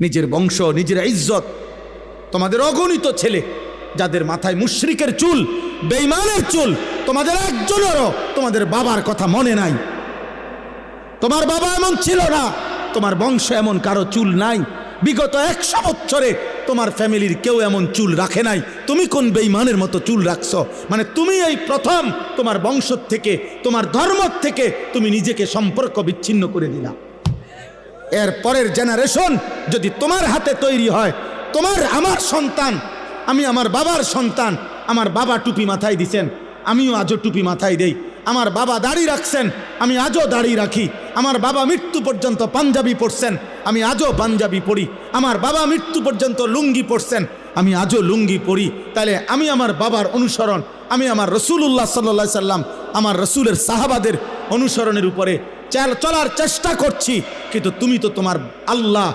নিজের বংশ, নিজের ইজ্জত। তোমাদের অগণিত ছেলে যাদের মাথায় মুশরিকের চুল, বেঈমানের চুল, তোমাদের একজনেরও তোমাদের বাবার কথা মনে নাই। তোমার বাবা এমন ছিল না, তোমার বংশ এমন কারো চুল নাই। বিগত 100 বছরে তোমার ফ্যামিলির কেউ এমন চুল রাখে নাই। তুমি কোন বেঈমানের মতো চুল রাখছো? মানে তুমি এই প্রথম তোমার বংশ থেকে, তোমার ধর্ম থেকে তুমি নিজেকে সম্পর্ক বিচ্ছিন্ন করে দিলা। এর পরের জেনারেশন যদি তোমার হাতে তৈরি হয়, তোমার আমার সন্তান, আমি আমার বাবার সন্তান, আমার বাবা টুপি মাথায় দিছেন, আমিও আজও টুপি মাথায় দেই। আমার বাবা দাড়ি রাখছেন, আমি আজও দাড়ি রাখি। আমার বাবা মৃত্যু পর্যন্ত পাঞ্জাবি পরছেন, আমি আজও পাঞ্জাবি পরি। আমার বাবা মৃত্যু পর্যন্ত লুঙ্গি পরছেন, আমি আজও লুঙ্গি পরি। তাহলে আমি আমার বাবার অনুসরণ, আমি আমার রসুল্লাহ সাল্লাল্লাহু সাল্লাম, আমার রসুলের সাহাবাদের অনুসরণের উপরে চলার চেষ্টা করছি। কিন্তু তুমি তো তোমার আল্লাহ